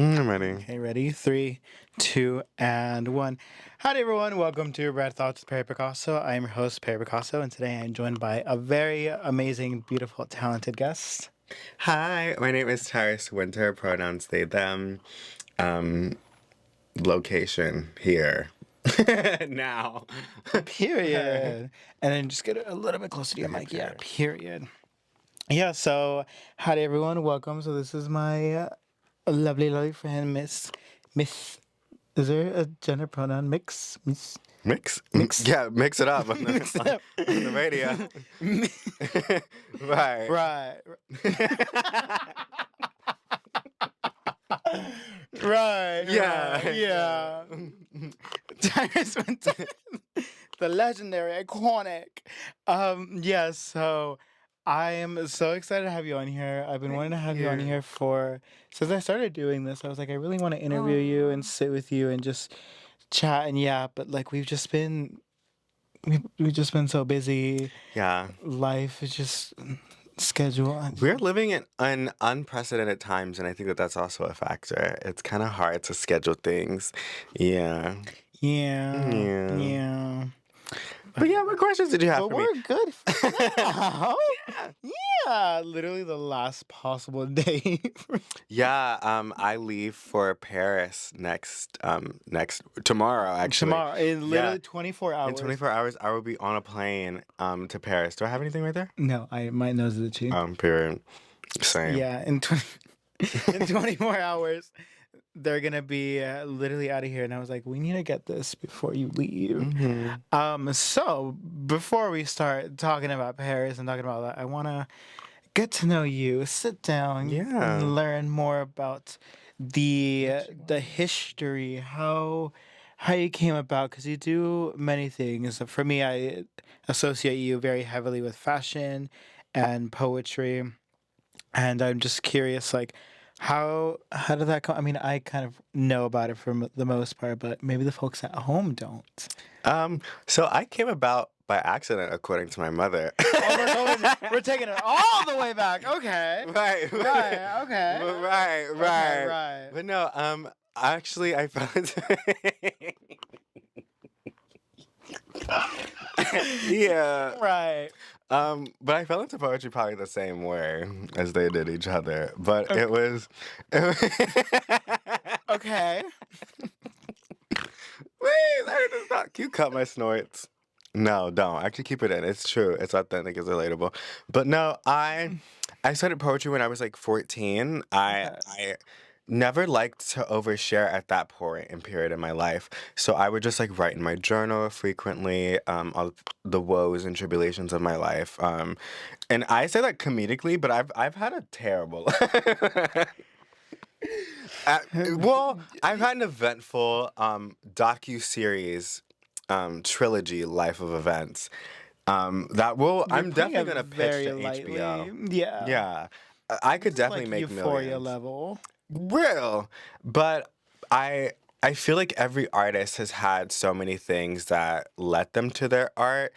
I'm ready. Okay, ready? Three, two, and one. Howdy, everyone. Welcome to Red Thoughts with Perry Picasso. I am your host, Perry Picasso, and today I'm joined by a very amazing, beautiful, talented guest. Hi, my name is Tyris Winter, pronouns they, them. Um, Location here. Now. Period. And then just get it a little bit closer to your Okay, mic. Yeah, period. period. Yeah, so howdy, everyone. Welcome. So this is my lovely, lovely friend, Miss. Is there a gender pronoun? Miss. Mix? Mix. Yeah, mix it up on Mix it the, up. on the radio. Right. Right. Right, Yeah. right, yeah. Tyris Winter, the legendary, iconic. Yeah, so I am so excited to have you on here. I've been wanting to Thank have you on you. here for since I started doing this. I was like, I really want to interview you and sit with you and just chat and yap, but like we've just been so busy. Yeah. Life is just schedule. We're living in unprecedented times, and I think that that's also a factor. It's kind of hard to schedule things. Yeah. Yeah, Yeah. yeah. But yeah, what questions did you have But for me? we're good now. Yeah. Yeah, literally the last possible day. Yeah, I leave for Paris next tomorrow actually. Tomorrow, in Yeah. literally 24 In hours. 24 hours I will be on a plane to Paris. Do I have anything right there? No, my nose is itchy. Period. Same. Yeah, in 24 hours, they're gonna be literally out of here. And I was like, we need to get this before you leave. So before we start talking about Paris and talking about that, I wanna get to know you, sit down, Yeah. and learn more about the history, how you came about, because you do many things. For me, I associate you very heavily with fashion and poetry, and I'm just curious, like, how did that come? I mean, I kind of know about it for the most part, but maybe the folks at home don't. So I came about by accident according to my mother. We're taking it all the way back. Okay. Right. Right. Okay. Right, Okay. right. Right. But no, actually I fell into Yeah. Right. But I fell into poetry probably the same way as they did each other. But Okay. it was Okay. Please, I heard this not. Can you cut my snorts? No, don't. Actually keep it in. It's true. It's authentic, it's relatable. But no, I started poetry when I was like 14. Okay. I never liked to overshare at that point in period in my life. So I would just like write in my journal frequently, all the woes and tribulations of my life. And I say that comedically, but I've had a terrible well, I've had an eventful docu-series trilogy life of events. I'm Putting definitely it gonna pitch very to HBO. lightly. Yeah. Yeah. I could This is definitely like make euphoria millions. level. Real. But I feel like every artist has had so many things that led them to their art.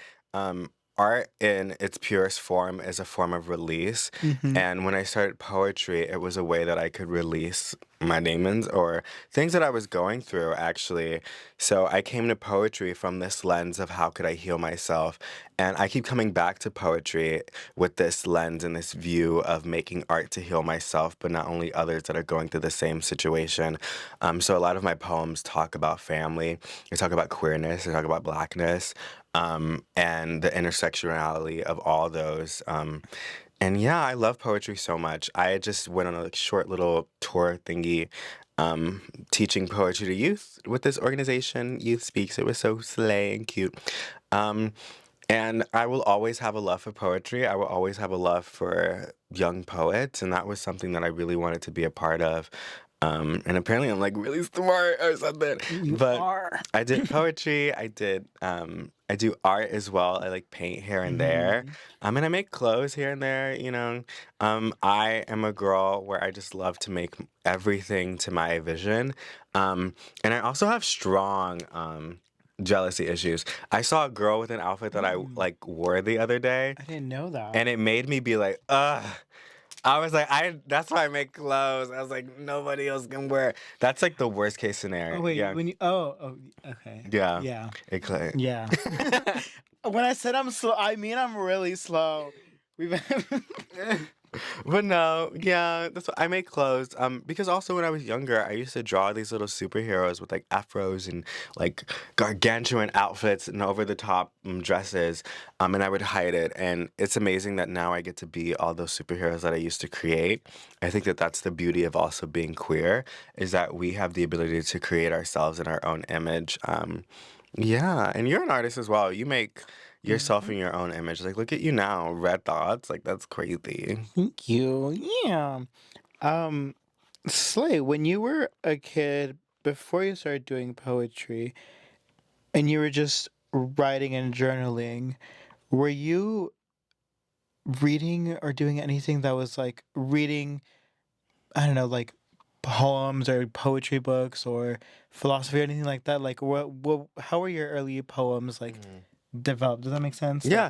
Art in its purest form is a form of release. Mm-hmm. And when I started poetry, it was a way that I could release my demons or things that I was going through, actually. So I came to poetry from this lens of how could I heal myself. And I keep coming back to poetry with this lens and this view of making art to heal myself, but not only others that are going through the same situation. So a lot of my poems talk about family, they talk about queerness, they talk about blackness, and the intersectionality of all those. And yeah, I love poetry so much. I just went on a like, short little tour thingy teaching poetry to youth with this organization, Youth Speaks. It was so slay and cute. Um, and I will always have a love for poetry. I will always have a love for young poets. And that was something that I really wanted to be a part of. And apparently I'm like really smart or something. You But are. I did poetry. I do art as well. I like paint here and there. Mm-hmm. And I make clothes here and there, you know. I am a girl where I just love to make everything to my vision. And I also have strong jealousy issues. I saw a girl with an outfit that I like wore the other day, I didn't know that. and it made me be like, ugh. I was like, that's why I make clothes. I was like, nobody else can wear it. That's like the worst case Oh, scenario. wait, Yeah. when you okay. Yeah. Yeah. It could. Yeah. When I said I'm slow, I mean I'm really slow. We've But no, yeah, that's what I make clothes. Because also when I was younger, I used to draw these little superheroes with like afros and like gargantuan outfits and over the top dresses. And I would hide it. And it's amazing that now I get to be all those superheroes that I used to create. I think that that's the beauty of also being queer, is that we have the ability to create ourselves in our own image. Yeah, and you're an artist as well. You make yourself Mhm. in your own image. Like, look at you now, red dots. Like, that's crazy. Thank you. Yeah. Um, Slay, when you were a kid, before you started doing poetry, and you were just writing and journaling, were you reading or doing anything that was like reading, I don't know, like poems or poetry books or philosophy or anything like that? Like, how were your early poems like Mhm. developed? Does that make sense? Yeah,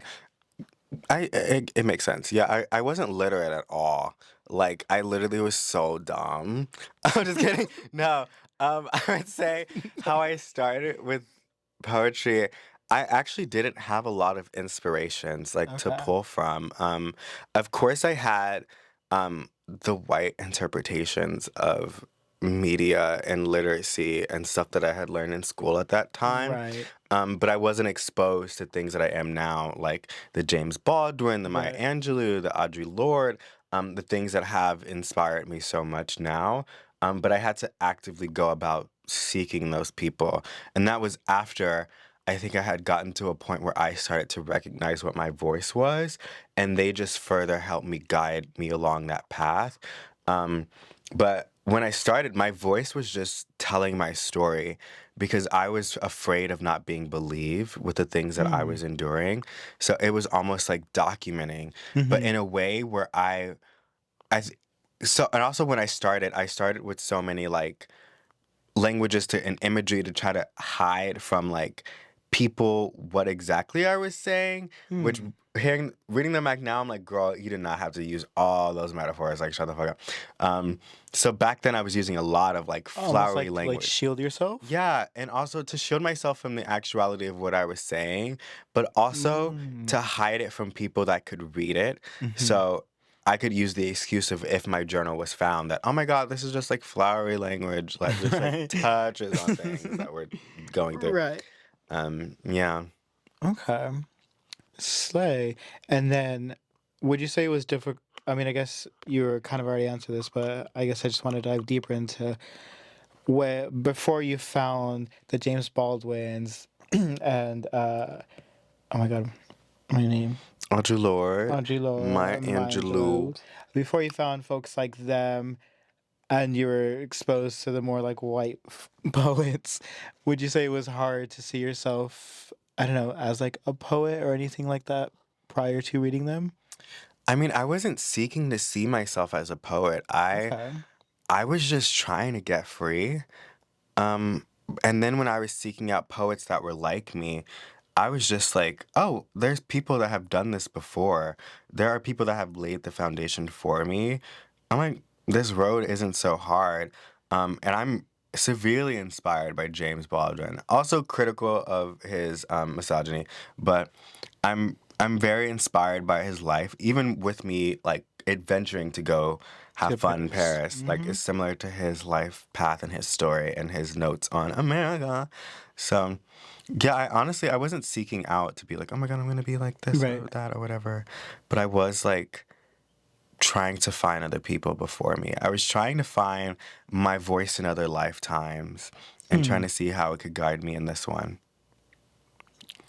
Like, it makes sense. Yeah, I wasn't literate at all. Like, I literally was so dumb. I'm just kidding. No, I would say how I started with poetry. I actually didn't have a lot of inspirations like to okay, pull from. Of course, I had the white interpretations of media and literacy and stuff that I had learned in school at that time. right, But I wasn't exposed to things that I am now, like the James Baldwin, the Maya right. Angelou, the Audre Lorde, the things that have inspired me so much now. But I had to actively go about seeking those people. And that was after I think I had gotten to a point where I started to recognize what my voice was, and they just further helped me guide me along that path. Um, but when I started, my voice was just telling my story because I was afraid of not being believed with the things that I Mm. was enduring. So it was almost like documenting, but Hmm. in a way where I, th- and also when I started with so many like languages to and imagery to try to hide from like people what exactly I was saying, which Hmm. reading them back now, I'm like, girl, you did not have to use all those metaphors. Like, shut the fuck up. So back then I was using a lot of like Almost flowery like to like language. shield yourself. Yeah, and also to shield myself from the actuality of what I was saying, but also Mm. to hide it from people that could read it. Hmm. So I could use the excuse of if my journal was found that, oh my God, this is just like flowery language that just like Right. touches on things that we're going through. Right. Yeah. Okay. Slay. And then, would you say it was difficult? I mean, I guess you were kind of already answered this, but I guess I just want to dive deeper into where before you found the James Baldwins and oh my God, my name. Audre Lorde, Angelo Maya and Maya Angelou. Angelou. Before you found folks like them and you were exposed to the more like white poets, would you say it was hard to see yourself, I don't know, as like a poet or anything like that prior to reading them? I mean, I wasn't seeking to see myself as a poet. Okay. I was just trying to get free. Um, and then when I was seeking out poets that were like me, I was just like, oh, there's people that have done this before. There are people that have laid the foundation for me. I'm like, this road isn't so hard. And I'm severely inspired by James Baldwin. Also critical of his misogyny, but I'm very inspired by his life, even with me like adventuring to go have To fun in Paris. Paris. Like Hmm. it's similar to his life path and his story and his notes on America. So yeah, I wasn't seeking out to be like, oh my God, I'm gonna be like this Right. or that or whatever. But I was like trying to find other people before me. I was trying to find my voice in other lifetimes and trying Hmm. to see how it could guide me in this one.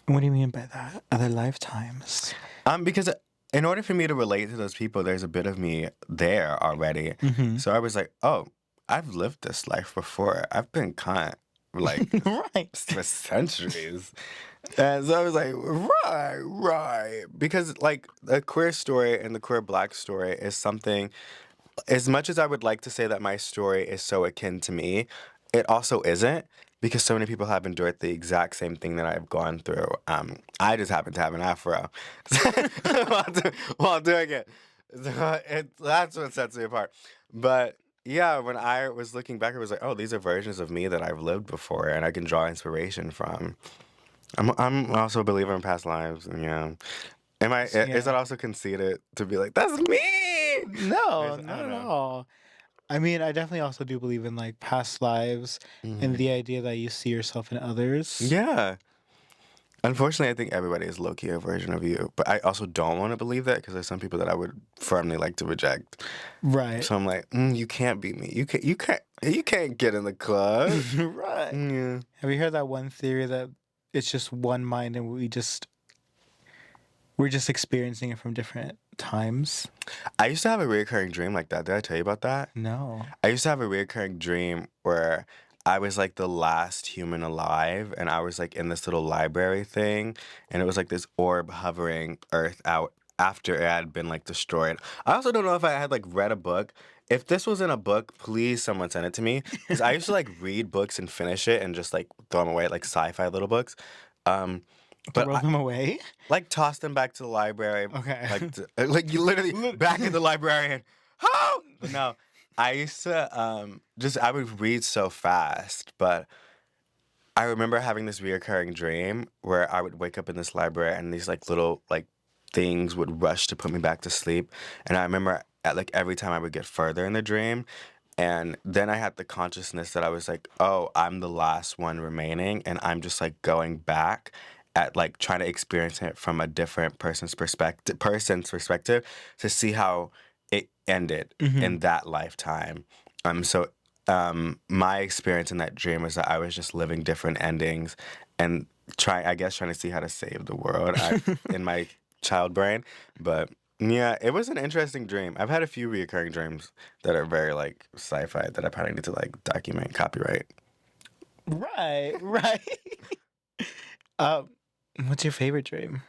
What do you mean by that? Other lifetimes. Because in order for me to relate to those people, there's a bit of me there already. Hmm. So I was like, oh, I've lived this life before. I've been cunt like Right. for centuries. And so I was like, right, right. Because like the queer story and the queer black story is something, as much as I would like to say that my story is so akin to me, it also isn't because so many people have endured the exact same thing that I've gone through. I just happen to have an afro while doing it. That's what sets me apart. But yeah, when I was looking back, I was like, oh, these are versions of me that I've lived before, and I can draw inspiration from. I'm also a believer in past lives, and yeah. Is that Yeah. also conceited to be like, that's me? No, I not don't at know. all. I mean, I definitely also do believe in like past lives and Hmm. the idea that you see yourself in others. Yeah. Unfortunately, I think everybody is low key a version of you, but I also don't want to believe that because there's some people that I would firmly like to reject. Right. So I'm like, you can't beat me. You can't get in the club. Right. Yeah. Have you heard that one theory that it's just one mind and we're just experiencing it from different times? I used to have a recurring dream like that. Did I tell you about that? No. I used to have a recurring dream where I was like the last human alive and I was like in this little library thing and it was like this orb hovering Earth out after it had been like destroyed. I also don't know if I had like read a book. If this was in a book, please someone send it to me because I used to like read books and finish it and just like throw them away like sci-fi little books. Um, but Throw them away? like toss them back to the library, Okay. like you literally Lit- back in the librarian. How? But no, I used to just I would read so fast, but I remember having this reoccurring dream where I would wake up in this library and these like little like things would rush to put me back to sleep, and I remember at like every time I would get further in the dream. And then I had the consciousness that I was like, oh, I'm the last one remaining, and I'm just like going back at like trying to experience it from a different person's perspective to see how it ended Mhm. in that lifetime. So my experience in that dream was that I was just living different endings and trying to see how to save the world in my child brain. But yeah, it was an interesting dream. I've had a few reoccurring dreams that are very like sci-fi that I probably need to like document, copyright. Right, right. Um, what's your favorite dream?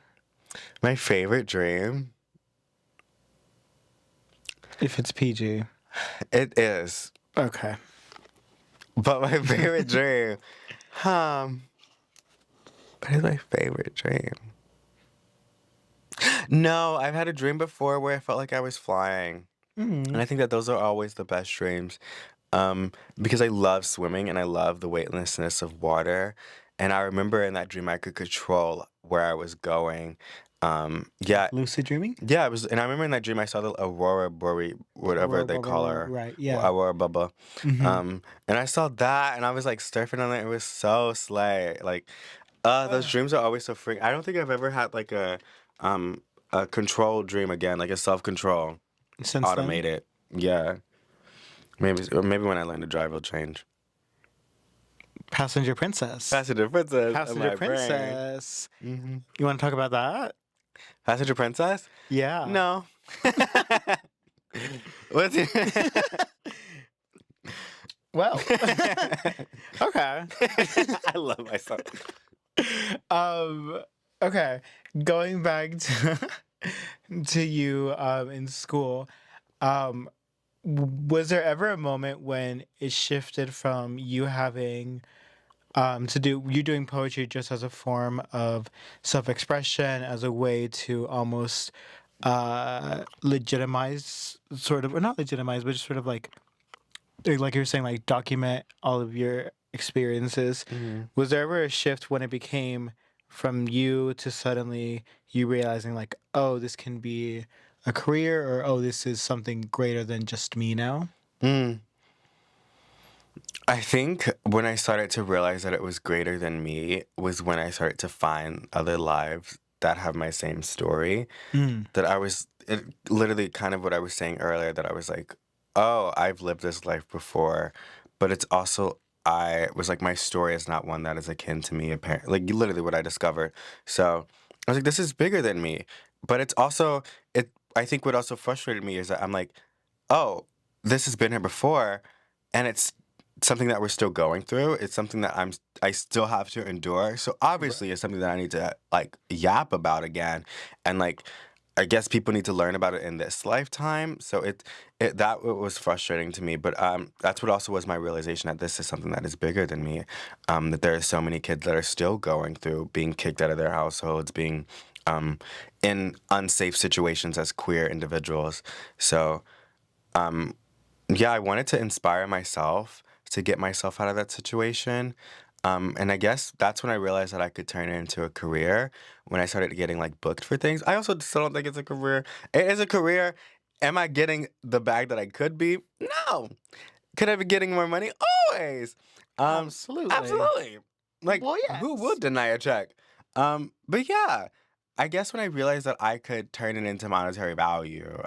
My favorite dream, If it's PG. it is, Okay. but my favorite dream, um, what is my favorite dream? No, I've had a dream before where I felt like I was flying. Mm. And I think that those are always the best dreams. Because I love swimming and I love the weightlessness of water. And I remember in that dream I could control where I was going. Like Yeah, lucid dreaming? yeah, it was, and I remember in that dream I saw the aurora boreal, whatever Aurora, they call her, right, yeah. aurora bubba. Mhm. And I saw that, and I was like surfing on it. It was so slay. Like, those dreams are always so free. I don't think I've ever had like um, a control dream again, like a self control, Since then? automated. Yeah, maybe when I learn to drive, it'll change. Passenger Princess. Passenger princess in Passenger my brain. Princess. Hmm. You wanna talk about that? Passenger princess? Yeah. No. What's it? Well, okay. I love myself. Um, okay. Going back to to you, in school, um, was there ever a moment when it shifted from you having to do you doing poetry just as a form of self-expression, as a way to almost legitimize sort of, or not legitimize, but just sort of like you were saying, like document all of your experiences. Mhm. Was there ever a shift when it became from you to suddenly you realizing like, oh, this can be a career, or oh, this is something greater than just me now? Mm. I think when I started to realize that it was greater than me was when I started to find other lives that have my same story. Mm, Literally kind of what I was saying earlier, that I was like, oh, I've lived this life before, but it's also, I was like, my story is not one that is akin to me, apparently. Like, literally what I discovered. So I was like, this is bigger than me. But it's also, I think what also frustrated me is that I'm like, oh, this has been here before, and it's something that we're still going through. It's something that I still have to endure. So right. obviously, it's something that I need to like yap about again, and like. I guess people need to learn about it in this lifetime. So was frustrating to me. But that's what also was my realization that this is something that is bigger than me. That there are so many kids that are still going through being kicked out of their households, being um, in unsafe situations as queer individuals. So yeah, I wanted to inspire myself to get myself out of that situation. And I guess that's when I realized that I could turn it into a career when I started getting like booked for things. I also still don't think it's a career. It is a career. Am I getting the bag that I could be? No. Could I be getting more money? Always. Um, Absolutely. Absolutely. Like, Well, who would yes. deny a check? But yeah, I guess when I realized that I could turn it into monetary value,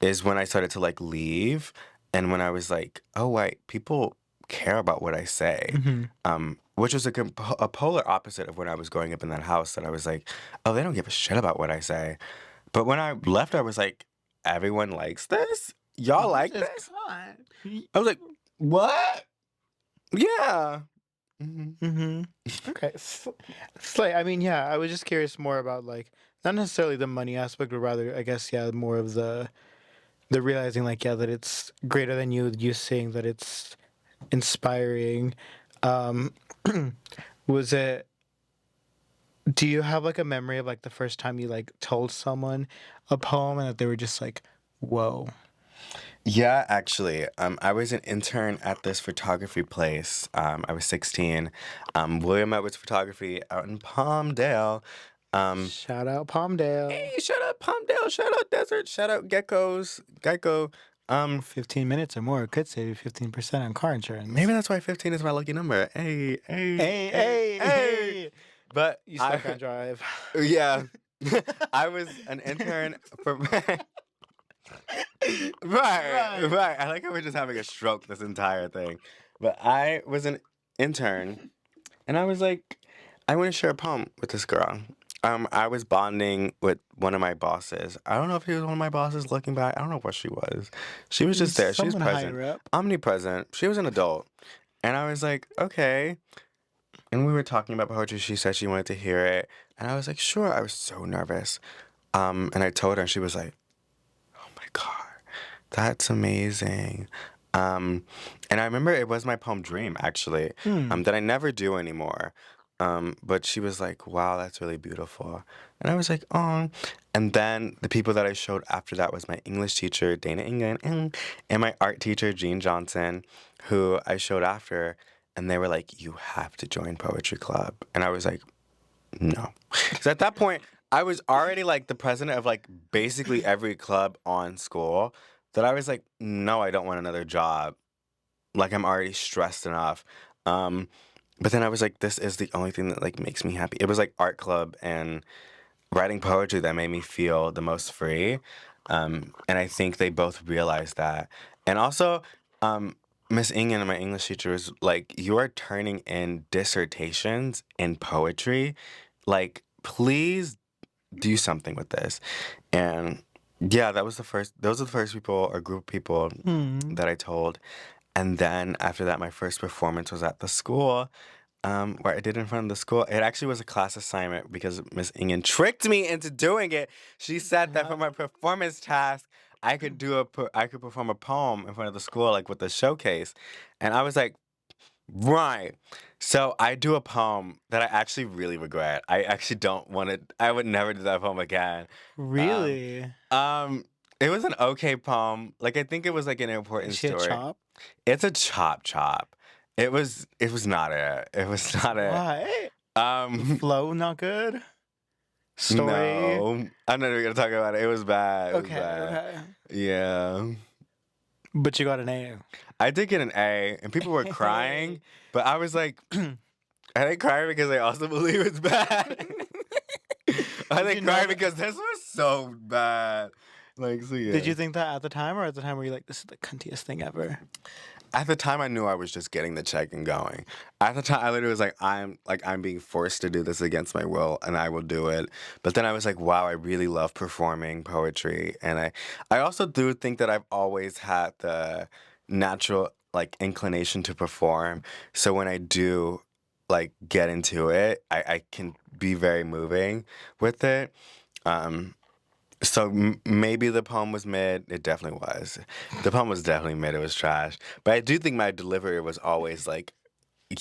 is when I started to like leave, and when I was like, oh wait, people care about what I say. Mhm. Which was a polar opposite of when I was growing up in that house. That I was like, oh, they don't give a shit about what I say. But when I left, I was like, everyone likes this. Y'all This like is this? fun. I was like, what? Yeah. Hmm. Mhm. Okay. Slay. I mean, yeah, I was just curious more about like not necessarily the money aspect, but rather, I guess, yeah, more of the realizing like, yeah, that it's greater than you. You saying that it's inspiring. Um, was it? Do you have like a memory of like the first time you like told someone a poem and that they were just like, "Whoa"? Yeah, actually, I was an intern at this photography place. I was 16. William Edwards Photography out in Palmdale. Um, Shout out Palmdale. hey, shout out Palmdale, shout out Desert, shout out Geckos, Geico. Um, 15 minutes or more could save you 15% on car Maybe insurance. that's why 15 is my lucky number. Hey, hey, Hey, hey, hey, hey. hey! But You still I, can't drive. yeah, I was an intern for. Right, Right. right. I like how we're just having a stroke this entire thing. But I was an intern, and I was like, I want to share a poem with this girl. I was bonding with one of my bosses. I don't know if he was one of my bosses looking back. I don't know what she was. She was just there. She was Someone present, higher up. omnipresent. She was an adult. And I was like, okay. And we were talking about poetry. She said she wanted to hear it. And I was like, sure. I was so nervous. And I told her, and she was like, oh my God, that's amazing. Um, and I remember it was my poem Dream, actually, Hmm. that I never do anymore. But she was like, wow, that's really beautiful. And I was like, oh. And then the people that I showed after that was my English teacher, Dana Ingen, and my art teacher, Jean Johnson, who I showed after. And they were like, you have to join Poetry Club. And I was like, no. Because at that point, I was already like the president of like basically every club on school that I was like, no, I don't want another job. Like I'm already stressed enough. Um, but then I was like, this is the only thing that like makes me happy. It was like art club and writing poetry that made me feel the most free. And I think they both realized that. And also, um, Miss Ingen, my English teacher, was like, you are turning in dissertations in poetry. Like, please do something with this. And yeah, those are the first people or group of people Hmm. that I told. And then after that, my first performance was at the school, where I did in front of the school. It actually was a class assignment because Miss Ingen tricked me into doing it. She said that for my performance task, I could perform a poem in front of the school, like with the showcase, and I was like, right. So I do a poem that I actually really regret. I actually don't want to. I would never do that poem again. Um, Really? um, it was an okay poem. Like I think it was like an Is important she a story. chop? It's a chop chop. It was not it. It was not it. Why? Um Flow not good? Story? no. I'm not even gonna talk about it. It was bad. It was Okay, bad. okay. Yeah. But you got an A. I did get an A and people were crying, Hey. but I was like, are they crying because they also believe it's bad? Are Did they you know crying that? because this was so bad? Like, so Did yeah. you think that at the time, or at the time were you like, this is the cuntiest thing ever? At the time, I knew I was just getting the check and going. At the time, I literally was like, I'm being forced to do this against my will, and I will do it. But then I was like, wow, I really love performing poetry, and I also do think that I've always had the natural like inclination to perform. So when I do like get into it, I can be very moving with it. Um, So maybe the poem was mid. It definitely was. The poem was definitely mid. It was trash. But I do think my delivery was always like,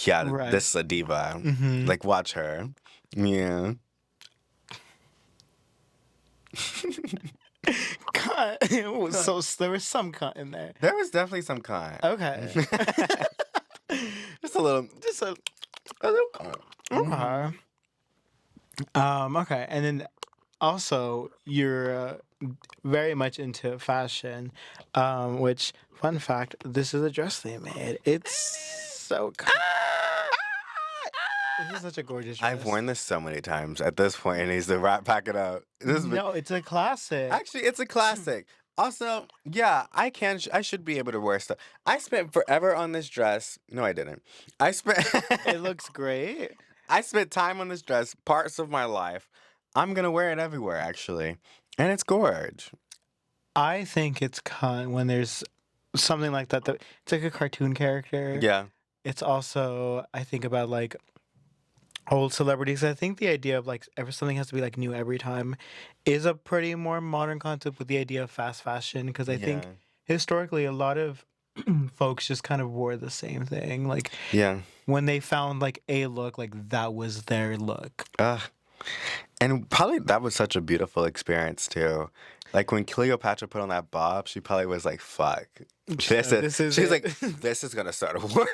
yeah, Right. this is a diva. Mm-hmm. Like, watch her. Yeah. Cut. It was so there was some cut in there. There was definitely some kind. Okay. Just a little, just a little kind. Okay. Okay. And then also you're very much into fashion, which fun fact, this is a dress they made. It's so this is such a gorgeous I've dress. worn this so many times. At this point, it needs to wrap pack it up. No, it's a classic. Actually, it's a classic. Also, yeah, I should be able to wear stuff. I spent forever on this dress. No, I didn't. I spent. It looks great. I spent time on this dress, parts of my life. I'm gonna wear it everywhere, actually, and it's gorge. I think it's when there's something like that, that it's like a cartoon character. Yeah, It's also I think about like old celebrities. I think the idea of like ever something has to be like new every time is a pretty more modern concept with the idea of fast fashion because I think yeah, historically a lot of folks just kind of wore the same thing. Like yeah. when they found like a look, like that was their look. Ugh. And probably that was such a beautiful experience too. Like when Cleopatra put on that bob, she probably was like, "Fuck, this is." This is She's like, it. "This is gonna start a war."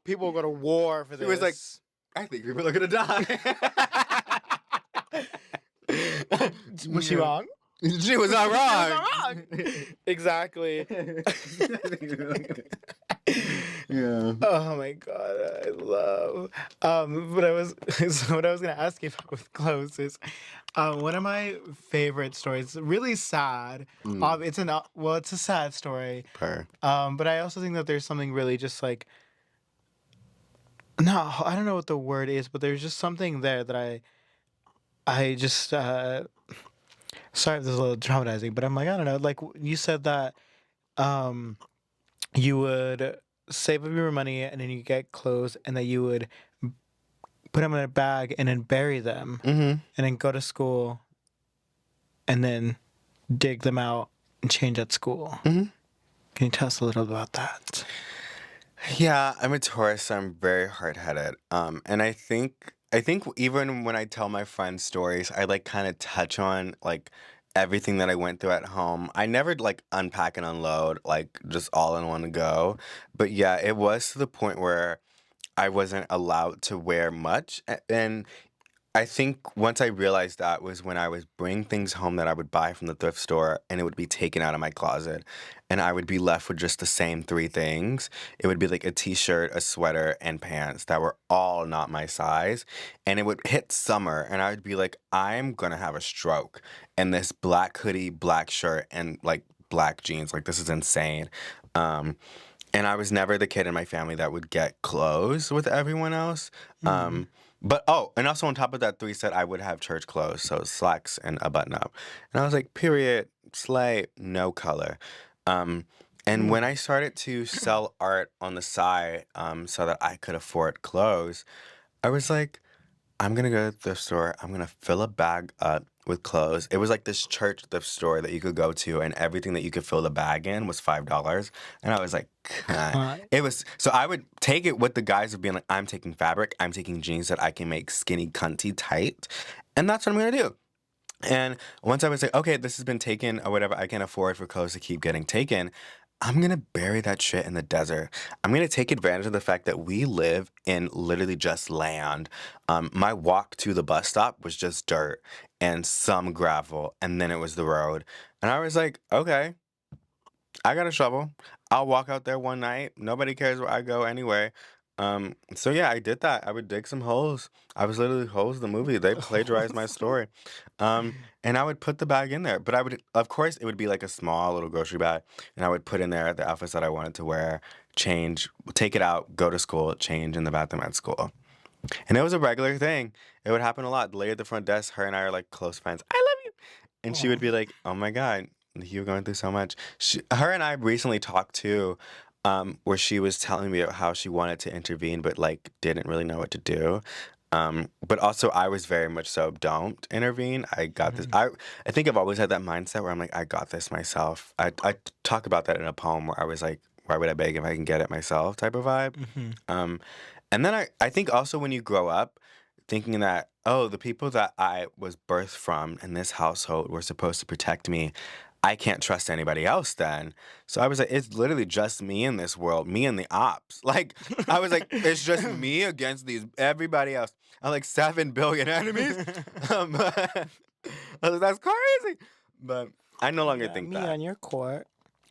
People go to war for She was like, this. "I think people are gonna die." Was she wrong? She was not She was wrong. not wrong. Exactly. Yeah. Oh my god, I love. But I was so what I was gonna ask you about with clothes is, one of my favorite stories. Really sad. Mm, It's an well, it's a sad story. purr. But I also think that there's something really just like no, I don't know what the word is, but there's just something there that I just sorry if this is a little traumatizing, but I'm like I don't know. Like you said that um you would save up your money and then you get clothes and that you would put them in a bag and then bury them Mm-hmm. and then go to school and then dig them out and change at school. Mm-hmm. Can you tell us a little about that? Yeah, I'm a Taurus, so I'm very hard-headed. And I think even when I tell my friends stories, I like kind of touch on like everything that I went through at home. I never like unpack and unload like just all in one go. But yeah, it was to the point where I wasn't allowed to wear much. And I think once I realized that was when I was bringing things home that I would buy from the thrift store and it would be taken out of my closet and I would be left with just the same three things. It would be like a t-shirt, a sweater, and pants that were all not my size. And it would hit summer and I would be like, I'm gonna have a stroke. And this black hoodie, black shirt, and like black jeans. Like this is insane. Um, and I was never the kid in my family that would get clothes with everyone else. Mm. But oh, and also on top of that, three said I would have church clothes, so slacks and a button up. And I was like, period, slay, no color. Um, and Mm. when I started to sell art on the side, so that I could afford clothes, I was like, I'm gonna go to the thrift store. I'm gonna fill a bag up with clothes. It was like this church thrift store that you could go to, and everything that you could fill the bag in was $5. And I was like, "Huh." Cut. It was so I would take it with the guys of being like, I'm taking fabric, I'm taking jeans that I can make skinny, cunty, tight, and that's what I'm gonna do. And once I was like, okay, this has been taken or whatever, I can afford for clothes to keep getting taken. I'm gonna bury that shit in the desert. I'm gonna take advantage of the fact that we live in literally just land. My walk to the bus stop was just dirt and some gravel, and then it was the road. And I was like, okay, I got a shovel. I'll walk out there one night. Nobody cares where I go anyway. So yeah, I did that. I would dig some holes. I was literally Holes the movie. They plagiarized my story. And I would put the bag in there. But I would, of course, it would be like a small little grocery bag. And I would put in there the outfits that I wanted to wear, change, take it out, go to school, change in the bathroom at school. And it was a regular thing. It would happen a lot. The lady at the front desk, her and I are like close friends. I love you. And she would be Aw. like, "Oh my God, you're going through so much." Her and I recently talked too, where she was telling me about how she wanted to intervene, but like didn't really know what to do. But also I was very much so don't intervene. I got this. Mhm. I think I've always had that mindset where I'm like, I got this myself. I talk about that in a poem where I was like, why would I beg if I can get it myself type of vibe. Mhm. Um, and then I think also when you grow up thinking that, oh, the people that I was birthed from in this household were supposed to protect me, I can't trust anybody else then. So I was like, it's literally just me in this world, me and the ops. Like, I was like, it's just me against these everybody else. I'm like 7 billion enemies. I was like, that's crazy. But I no longer Yeah, think me that. on your court.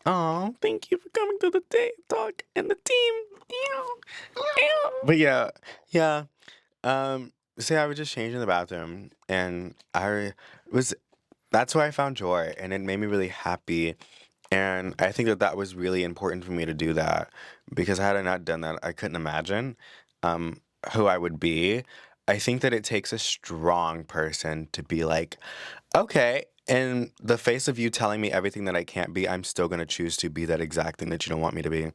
Oh, thank you for coming to the talk and the team. Ew. Ew. But yeah. See, I was just changing the bathroom, and was that's where I found joy, and it made me really happy. And I think that that was really important for me to do that because had I not done that, I couldn't imagine um, who I would be. I think that it takes a strong person to be like, okay, in the face of you telling me everything that I can't be, I'm still gonna choose to be that exact thing that you don't want me to be,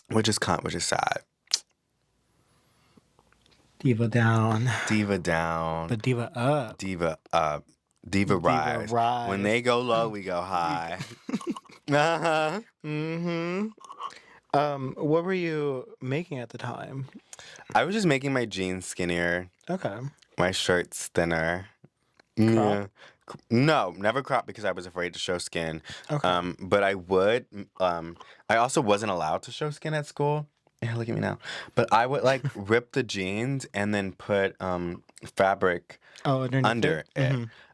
which is sad. Diva down, Diva down. but diva up. Diva up, diva Diva rise. When they rise. go low, we go high. Uh-huh. Mm-hmm. What were you making at the time? I was just making my jeans skinnier, Okay. my shirts thinner. Crop? Yeah. No, never cropped because I was afraid to show skin. Okay. But I would. I also wasn't allowed to show skin at school. Yeah, look at me now. But I would like rip the jeans and then put fabric Oh, underneath it? under it.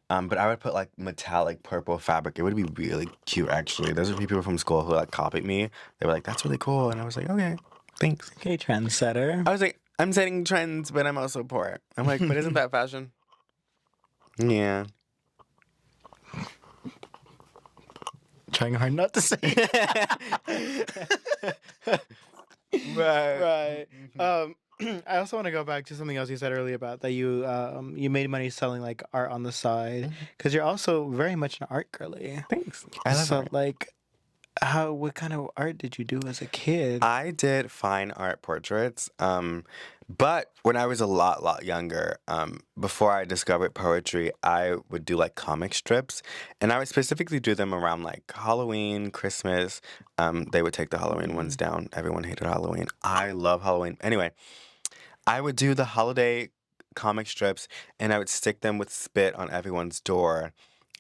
Mm-hmm. But I would put like metallic purple fabric. It would be really cute, actually. Those are people from school who like copied me. They were like, "That's really cool," and I was like, "Okay, thanks." Okay, trendsetter. I was like, "I'm setting trends, but I'm also poor." I'm like, "But isn't that fashion?" Yeah. Trying hard not to say. Right. Right. Mhm. I also want to go back to something else you said earlier about that you made money selling like art on the side Mhm. because you're also very much an art girly. Thanks. I love So art. like, what kind of art did you do as a kid? I did fine art portraits, but when I was a lot younger, before I discovered poetry, I would do like comic strips, and I would specifically do them around like Halloween, Christmas. They would take the Halloween ones Mm. down. Everyone hated Halloween. I love Halloween. Anyway, I would do the holiday comic strips, and I would stick them with spit on everyone's door.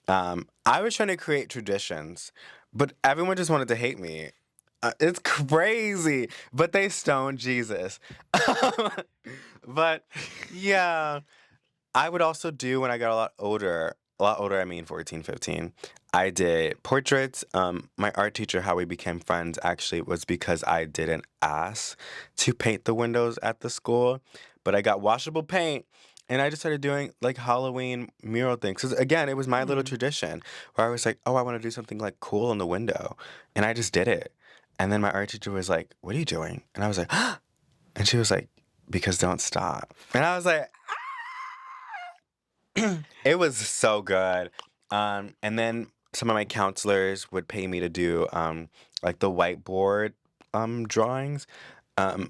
I was trying to create traditions, but everyone just wanted to hate me. It's crazy, but they stoned Jesus. But yeah, I would also do when I got a lot older, I mean 14, 15. I did portraits. My art teacher, how we became friends, actually was because I didn't ask to paint the windows at the school, but I got washable paint. And I just started doing like Halloween mural things. Because again, it was my little Hmm. tradition where I was like, oh, I want to do something like cool on the window. And I just did it. And then my art teacher was like, what are you doing? And I was like, and she was like, because don't stop. And I was like, it was so good. And then some of my counselors would pay me to do like the whiteboard drawings,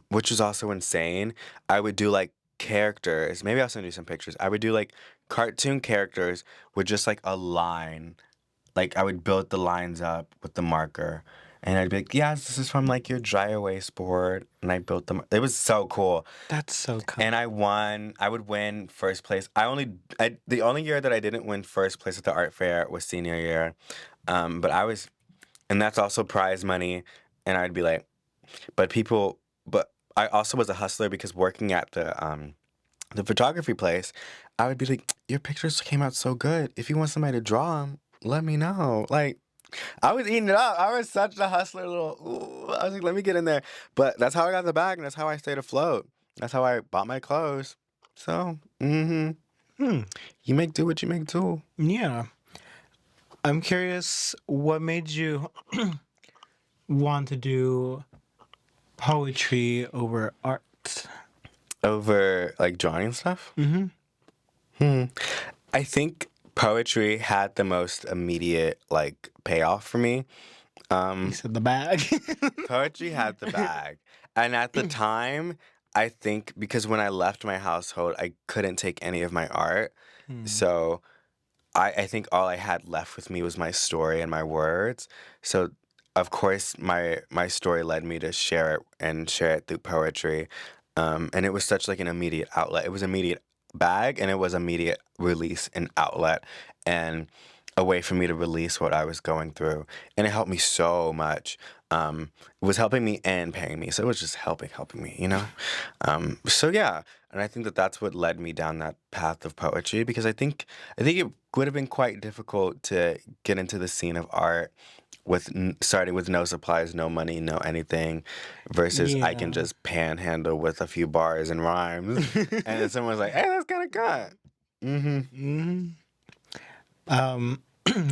which was also insane. I would do like characters. Maybe I'll send you some pictures. I would do like cartoon characters with just like a line. Like I would build the lines up with the marker. And I'd be like, yes, this is from like your dry erase board. And I built them. It was so cool. That's so cool. And I won. I would win first place. The only year that I didn't win first place at the art fair was senior year. But I was, and that's also prize money. And I'd be like, but I also was a hustler because working at the photography place, I would be like, your pictures came out so good. If you want somebody to draw them, let me know. Like, I was eating it up. I was such a hustler little. Ooh, I was like, let me get in there. But that's how I got the bag, and that's how I stayed afloat. That's how I bought my clothes. So, Hmm. you make do what you make do. Yeah. I'm curious, what made you want to do poetry over art? Over like drawing and stuff. Mm-hmm. Hmm. I think poetry had the most immediate like payoff for me. You Um, said the bag. Poetry had the bag, and at the time, I think because when I left my household, I couldn't take any of my art. Hmm. So I think all I had left with me was my story and my words. So of course my story led me to share it and share it through poetry. And it was such like an immediate outlet. It was immediate bag and it was immediate release and outlet and a way for me to release what I was going through. And it helped me so much. It was helping me and paying me. So it was just helping me, you know? So yeah, and I think that that's what led me down that path of poetry because I think it would have been quite difficult to get into the scene of art with starting with no supplies, no money, no anything, versus I can Yeah. just panhandle with a few bars and rhymes, and then someone's like, "Hey, that's kind of good." Mm-hmm. Mhm. Um,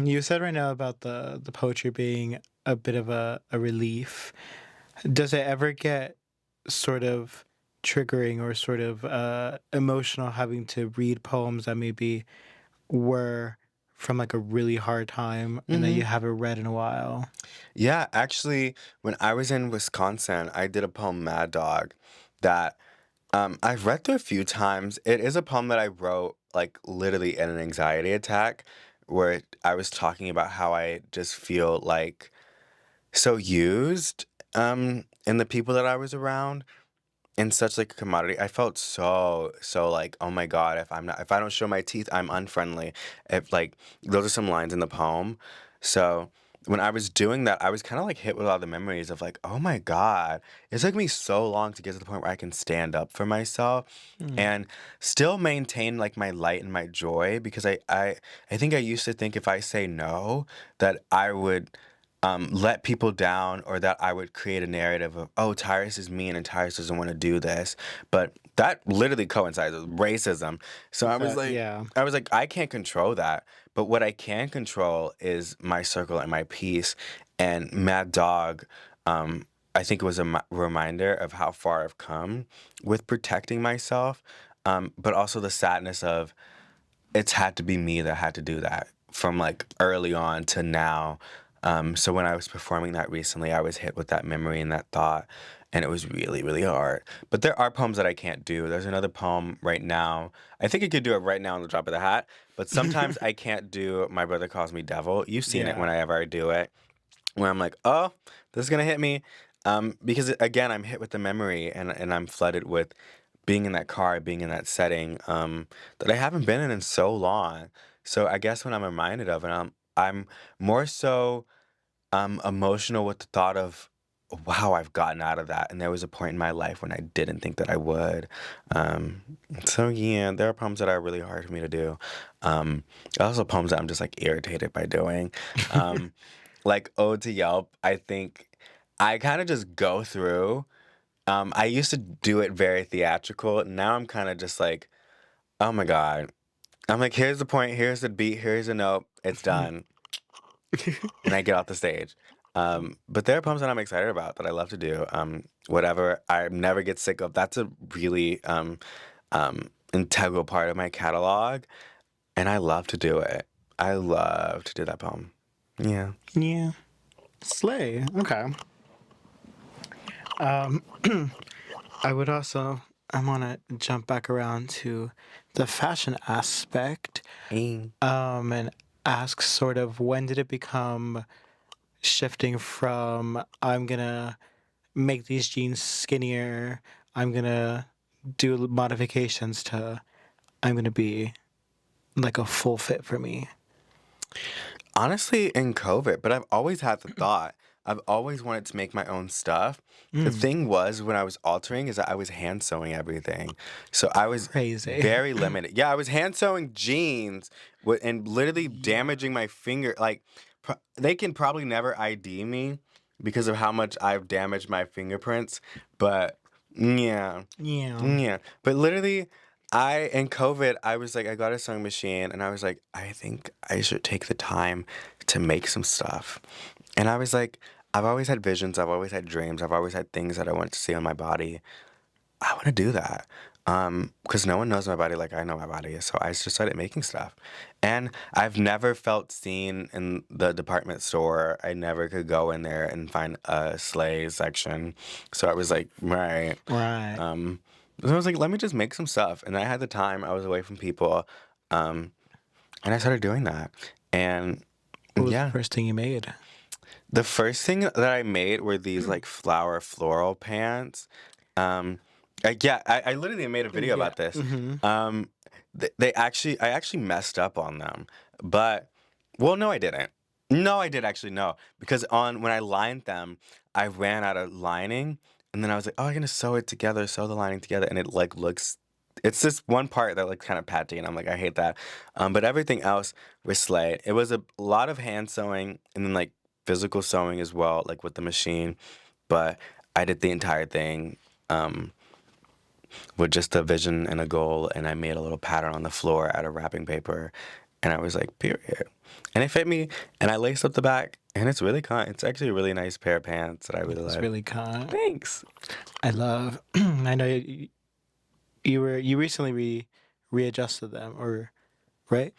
you said right now about the poetry being a bit of a relief. Does it ever get sort of triggering or sort of emotional having to read poems that maybe were from like a really hard time and that Mm-hmm. you haven't read in a while? Yeah, actually, when I was in Wisconsin, I did a poem "Mad Dog" that I've read through a few times. It is a poem that I wrote like literally in an anxiety attack, where I was talking about how I just feel like so used in the people that I was around in such like a commodity. I felt so like, oh my God, if I don't show my teeth, I'm unfriendly. If like those are some lines in the poem. So when I was doing that, I was kind of like hit with all the memories of like, oh my God, it took me so long to get to the point where I can stand up for myself Mm. and still maintain like my light and my joy because I think I used to think if I say no that I would let people down or that I would create a narrative of, oh, Tyrus is mean and Tyrus doesn't want to do this. But that literally coincides with racism. So That yeah. I was like, I can't control that. But what I can control is my circle and my peace. And Mad Dog, I think it was a reminder of how far I've come with protecting myself, but also the sadness of it's had to be me that had to do that from like early on to now. So when I was performing that recently, I was hit with that memory and that thought, and it was really, really hard. But there are poems that I can't do. There's another poem right now. I think I could do it right now on the drop of the hat, but sometimes I can't do My Brother Calls Me Devil. You've seen it Yeah. whenever I do it, where I'm like, oh, this is gonna hit me. Because again, I'm hit with the memory and I'm flooded with being in that car, being in that setting, that I haven't been in so long. So I guess when I'm reminded of it, I'm more so emotional with the thought of wow, I've gotten out of that. And there was a point in my life when I didn't think that I would. Um, so yeah, there are poems that are really hard for me to do. Also poems that I'm just like irritated by doing. Um, like Ode to Yelp, I think I kind of just go through. I used to do it very theatrical. Now I'm kind of just like, oh my God. I'm like, here's the point, here's the beat, here's the note, it's done. And I get off the stage. But there are poems that I'm excited about that I love to do. Whatever I never get sick of. That's a really integral part of my catalog. And I love to do it. I love to do that poem. Yeah. Yeah. Slay. Okay. Um, I would also I want to jump back around to the fashion aspect, Hey. and ask sort of when did it become shifting from I'm gonna make these jeans skinnier, I'm gonna do modifications to I'm gonna be like a full fit for me. Honestly, in COVID, but I've always had the thought. I've always wanted to make my own stuff. The Mm, thing was, when I was altering, is that I was hand sewing everything. So I was crazy. very limited. Yeah, I was hand sewing jeans and literally Yeah. damaging my finger. Like, they can probably never ID me because of how much I've damaged my fingerprints. But yeah. Yeah. Yeah, but literally, in COVID, I was like, I got a sewing machine, and I was like, I think I should take the time to make some stuff. And I was like, I've always had visions, I've always had dreams, I've always had things that I want to see on my body. I want to do that. Because no one knows my body like I know my body, so I just started making stuff. And I've never felt seen in the department store. I never could go in there and find a sleigh section. So I was like, right. Right. Um, so I was like, let me just make some stuff. And I had the time. I was away from people, um, and I started doing that. And What was the yeah, first thing you made? the first thing that I made were these like flower floral pants. Um, I literally made a video Yeah. about this. Mm-hmm. I actually messed up on them, but well, no, I didn't. No, I did actually no, because on when I lined them, I ran out of lining, and then I was like, oh, I'm gonna sew it together, sew the lining together, and it like looks. It's this one part that looks kind of patchy, and I'm like, I hate that. But everything else was slayed. It was a lot of hand sewing, and then like physical sewing as well, like with the machine. But I did the entire thing. Um, with just a vision and a goal, and I made a little pattern on the floor out of wrapping paper, and I was like, period. And it fit me, and I laced up the back, and it's really it's actually a really nice pair of pants that I really It's like. really kind. Thanks. I love. I know you recently readjusted them, or right?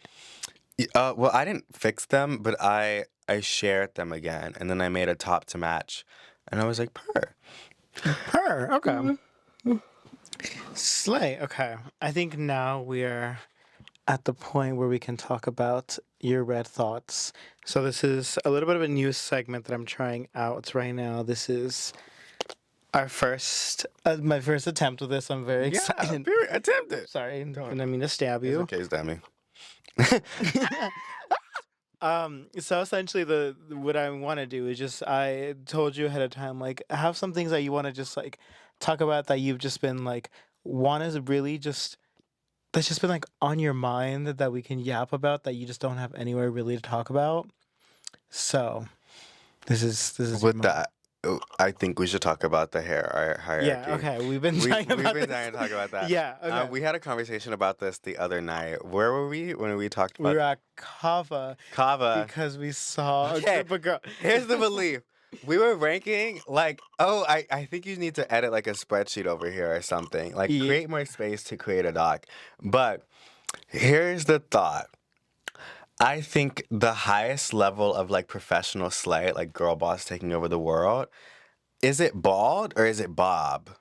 Well, I didn't fix them, but I shared them again, and then I made a top to match, and I was like, per. Her. Okay. Slay. Okay. I think now we are at the point where we can talk about your red thoughts. So this is a little bit of a new segment that I'm trying out right now. This is our first, my first attempt with this. I'm very Yeah, excited. period. Attempt it. Sorry, I Don't. didn't mean to stab It's you. okay, Stammy. So essentially, the what I want to do is just I told you ahead of time, like have some things that you want to just like talk about that you've just been like want to really just that's just been like on your mind that we can yap about that you just don't have anywhere really to talk about. So this is your With moment. that, I think we should talk about the Yeah. hierarchy. Okay. We've been We've talking we've about been this. dying to talk about that. Yeah. Okay. We had a conversation about this the other night. Where were we when we talked We about were at Kava kava? because we saw a Okay, group of girls. here's the belief. We were ranking like, oh, I think you need to edit like a spreadsheet over here or something. Like Yeah. create more space to create a doc. But here's the thought. I think the highest level of like professional slay, like girl boss taking over the world, is it bald or is it Bob?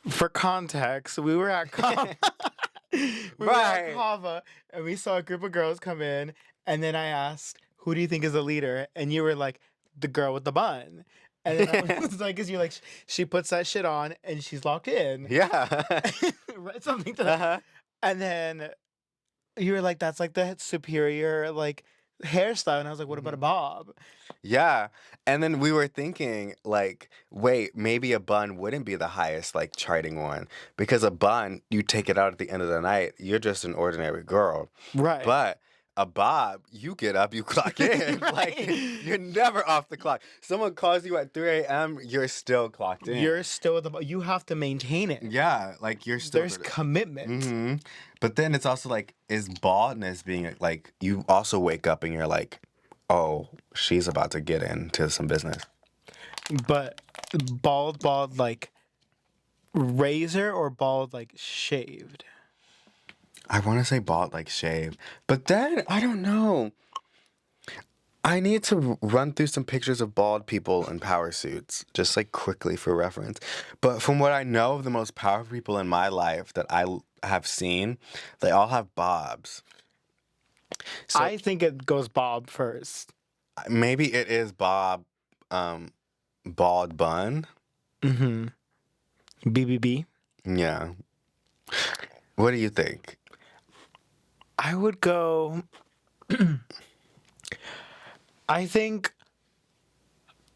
For context, we were at Kava. We were at Right. Kava and we saw a group of girls come in, and then I asked, "Who do you think is the leader?" And you were like, "The girl with the bun." And then I was like, "Cause you're like, she puts that shit on and she's locked in." Yeah. Right, something to that. Uh-huh. And then you were like, "That's like the superior like hairstyle," and I was like, "What about a Mhm. bob?" Yeah. And then we were thinking, like, wait, maybe a bun wouldn't be the highest, like, charting one. Because a bun, you take it out at the end of the night, you're just an ordinary girl. Right. But a bob, you get up, you clock in. Like, Right. you're never off the clock. Someone calls you at 3 a.m., you're still clocked You're in. still at the you have to maintain it. Yeah, like, you're still. There's commitment. Mm-hmm. But then it's also like, is baldness being like, you also wake up and you're like, oh, she's about to get into some business. But bald like razor or bald like shaved? I want to say bald like shave, but then I don't know. I need to run through some pictures of bald people in power suits, just like quickly for reference. But from what I know of the most powerful people in my life that have seen, they all have bobs. So I think it goes bob first. maybe it is Bob, um, bald bun. Mm-hmm. BBB. Yeah. What do you think? I would go. I think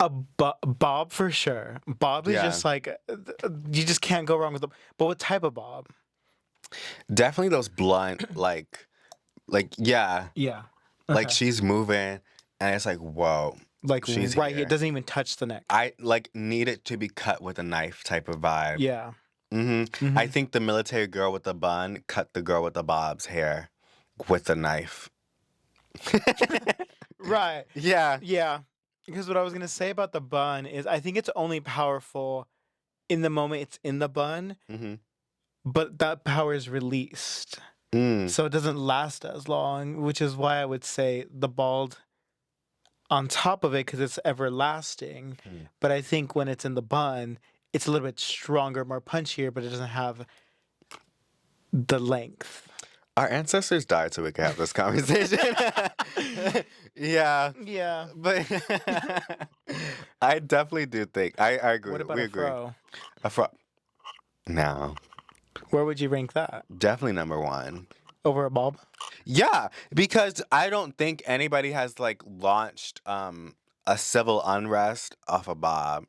a bob for sure. Bob is Yeah. just like you just can't go wrong with them. But what type of bob? Definitely those blunt, like yeah, Yeah. like Okay. she's moving, and it's like, whoa, Like she's right here, it here. doesn't even touch the neck. I like need it to be cut with a knife type of vibe. Yeah. I Hmm. think the military girl with the bun cut the girl with the bob's hair with a knife. Right. Yeah. Yeah. Because what I was gonna say about the bun is I think it's only powerful in the moment it's in the bun, hmm but that power is released. Mm. So it doesn't last as long, which is why I would say the bald on top of it because it's everlasting. Mm. But I think when it's in the bun, it's a little bit stronger, more punchier, but it doesn't have the length. Our ancestors died so we could have this conversation. Yeah, Yeah. but I definitely do think I agree. What about We a agree. fro? A fro. No, Where would you rank that? definitely number one. Over a bulb? Yeah, because I don't think anybody has like launched a civil unrest off a bob.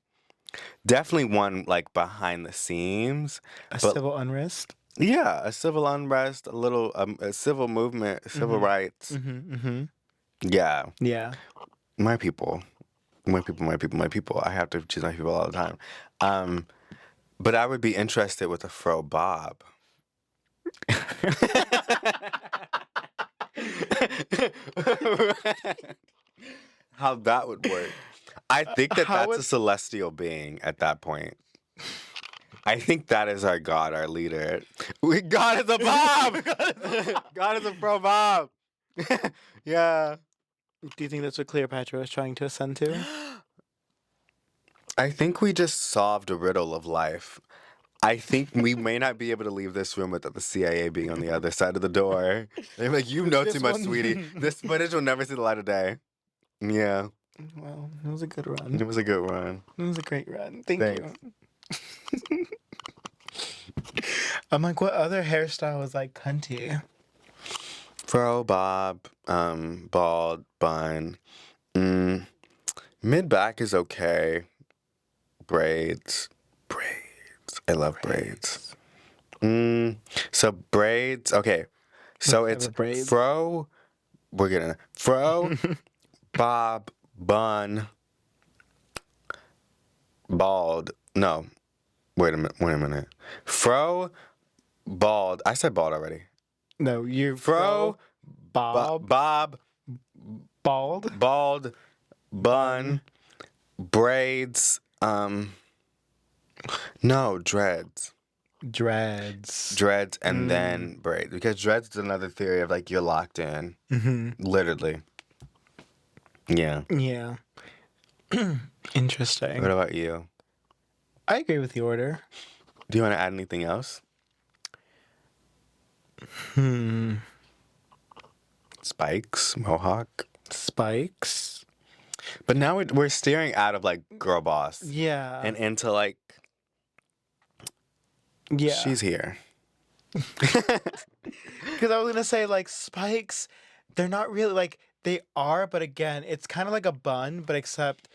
Definitely one like behind the scenes, A but civil unrest? yeah, a civil unrest, a civil movement, civil Mm-hmm. rights. Mm-hmm. Mm-hmm. Yeah, Yeah. my people, my people, my people, my people. I have to choose my people all the time. But I would be interested with a fro bob. How that would work. I think that How that's a would celestial being at that point. I think that is our God, our leader. God is a Bob. God is a pro Bob. Yeah. do you think that's what Cleopatra was trying to ascend to? I think we just solved a riddle of life. I think we may not be able to leave this room without the CIA being on the other side of the door. They're like, you know too This much, one- sweetie. This footage will never see the light of day. Yeah, Well, it was a good it run. was a good one. It was a great run. Thank Thanks. you. I'm like, what other hairstyle was like cunty? Fro, bob, bald, bun. Mid back is okay. Braids. Braids. I love braids. So braids. Okay. So What type it's of braids? fro. We're getting it. Fro, bob, bun, bald. No. Wait a minute. Wait a minute. Fro, bald. I said bald already. No, you Fro, bob, bob, bald, bald, bun, braids. No, dreads. dreads. Dreads and then braids. Because dreads is another theory of like you're locked in. Mm-hmm. Literally. Yeah. Yeah. What Interesting. about you? I agree with the order. Do you want to add anything else? Spikes, mohawk. Spikes. But now we're steering out of like girl boss Yeah. and into like yeah. she's here. Because I was gonna say like spikes, they're not really like they are, but again, it's kind of like a bun, but except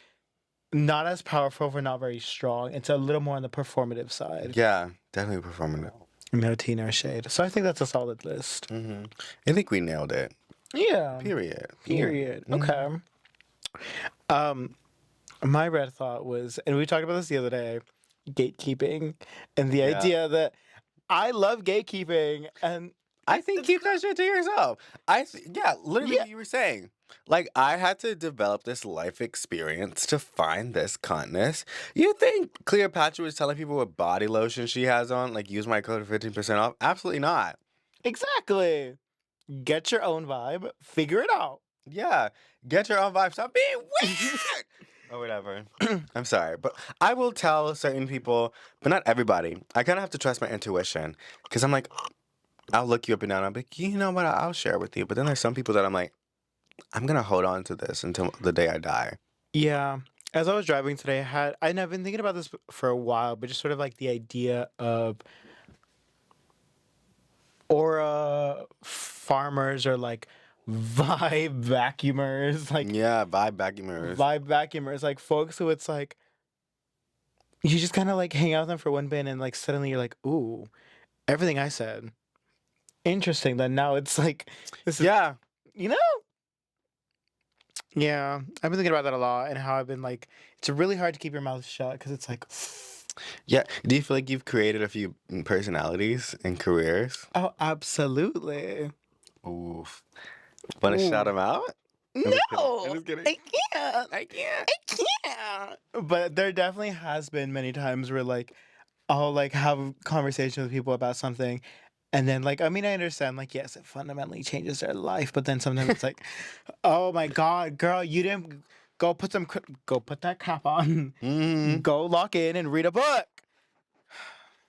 not as powerful but not very strong. It's a little more on the performative side. Yeah, definitely performative. No tea, no shade. So I think that's a solid list. I think we nailed it. Yeah. Period. Period. Okay. My red thought was, and we talked about this the other day, gatekeeping, and the Yeah. idea that I love gatekeeping, and I think keep that shit to yourself. Yeah, literally Yeah. what you were saying. Like I had to develop this life experience to find this kindness. You think Cleopatra was telling people what body lotion she has on, like use my code for 15% off? Absolutely not. exactly, get your own vibe, figure it out. Yeah, get your own vibe. Stop being weird or whatever. I'm sorry, but I will tell certain people, but not everybody. I kind of have to trust my intuition because I'm like, I'll look you up and down. I'll be like, you know what? I'll share with you. But then there's some people that I'm like, I'm gonna hold on to this until the day I die. Yeah. As I was driving today, I've been thinking about this for a while, but just sort of like the idea of aura farmers or like vibe vacuumers, like Yeah, vibe vacuum mirrors. vibe vacuumers, like folks who it's like you just kind of like hang out with them for one bit and like suddenly you're like, ooh, everything I said, interesting. Then now it's like this is Yeah, you know. Yeah, I've been thinking about that a lot and how I've been like, it's really hard to keep your mouth shut because it's like, yeah. Do you feel like you've created a few personalities and careers? oh, absolutely. Oof. Want to shout Ooh. them out? No, I'm just kidding. I can't. I can't. I can't. But there definitely has been many times where like I'll like have conversation with people about something, and then like I mean I understand like yes it fundamentally changes their life, but then sometimes it's like, oh my god, girl, you didn't go put that cap on, Hmm. go lock in and read a book.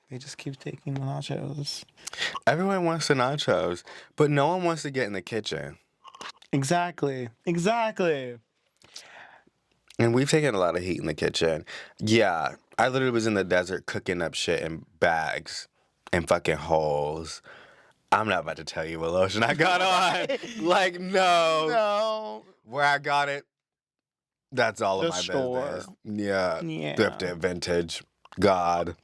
They just keep taking the nachos. Everyone wants the nachos, but no one wants to get in the kitchen. Exactly. Exactly. And we've taken a lot of heat in the kitchen. Yeah, I literally was in the desert cooking up shit in bags and fucking holes. I'm not about to tell you what lotion I got on. Like, no. No. Where I got it, that's all of The my business. store. Yeah. Yeah. Thrifted, vintage. God.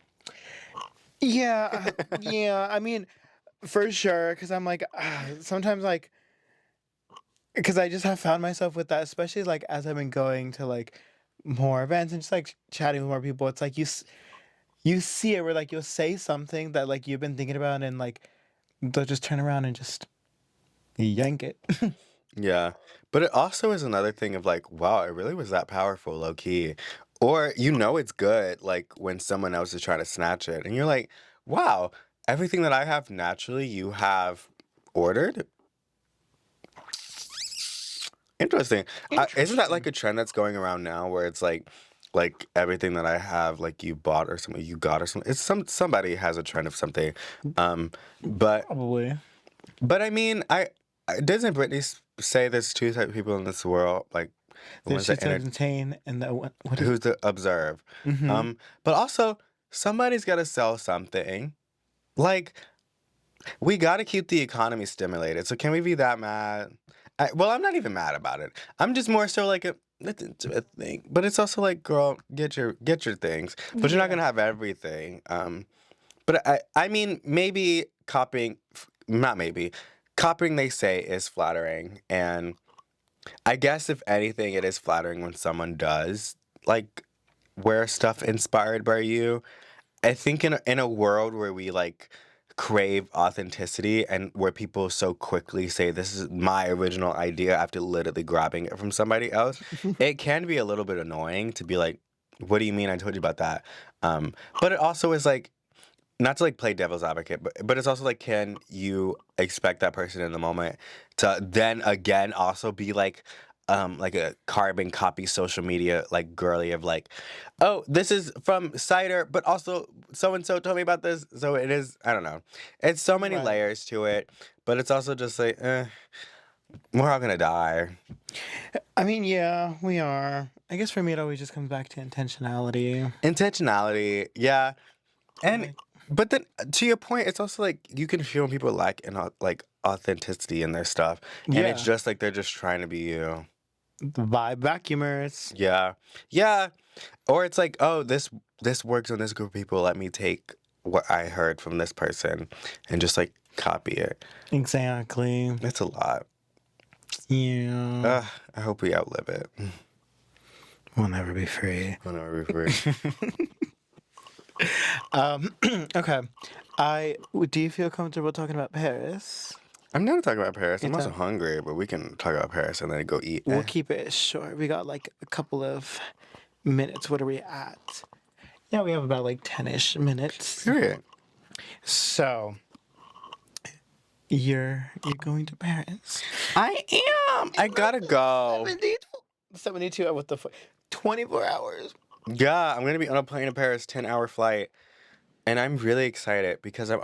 Yeah. Yeah. I mean, for sure. Cause I'm like, sometimes like, because I just have found myself with that, especially like as I've been going to like more events and just like chatting with more people. It's like you see it where like you'll say something that like you've been thinking about and like they'll just turn around and just yank it. Yeah. But it also is another thing of like, wow, it really was that powerful, low key. Or you know it's good, like when someone else is trying to snatch it. And you're like, wow, everything that I have naturally, you have ordered? Interesting. Isn't that like Interesting. a trend that's going around now where it's like everything that I have, like you bought or something, you got or something. It's somebody has a trend of something. Um, but Probably. but I mean, doesn't Britney say there's two type of people in this world, like the There's ones two that types of pain and the what is who's to observe. mm-hmm. But also somebody's got to sell something. Like we got to keep the economy stimulated. So can we be that mad? Well, I'm not even mad about it. I'm just more so like it's a thing. But it's also like, girl, get your things. But you're not Yeah. gonna have everything. But I mean, maybe copying, not maybe, copying they say is flattering, and I guess if anything, it is flattering when someone does like wear stuff inspired by you. I think in a world where we like crave authenticity and where people so quickly say this is my original idea after literally grabbing it from somebody else, it can be a little bit annoying to be like, "What do you mean I told you about that?" But it also is like not to like play devil's advocate, but it's also like, can you expect that person in the moment to then again also be like a carbon copy social media like girly of like, oh, this is from cider, but also so and so told me about this, so it is. I don't know. It's so many Right. layers to it, but it's also just like, we're all gonna die. I mean, yeah, we are. I guess for me, it always just comes back to intentionality. Intentionality, yeah. And Like, but then to your point, it's also like you can feel when people lack like authenticity in their stuff, and it's yeah, just like they're just trying to be you. the vibe vacuumers. Yeah, yeah. Or it's like, oh, this works on this group of people. Let me take what I heard from this person and just like copy it. Exactly. It's a lot. Yeah. I hope we outlive it. We'll never be free. Whenever we're free. Okay. Do you feel comfortable talking about Paris? I'm not talking about Paris. I'm It's also hungry, but we can talk about Paris and then go eat. we'll keep it short. We got like a couple of minutes. What are we at? Yeah, we have about like 10-ish minutes. Period. So, you're going to Paris. I am. I gotta go. 72 what the fuck? 24 hours. Yeah, I'm gonna be on a plane to Paris, 10-hour flight, and I'm really excited because I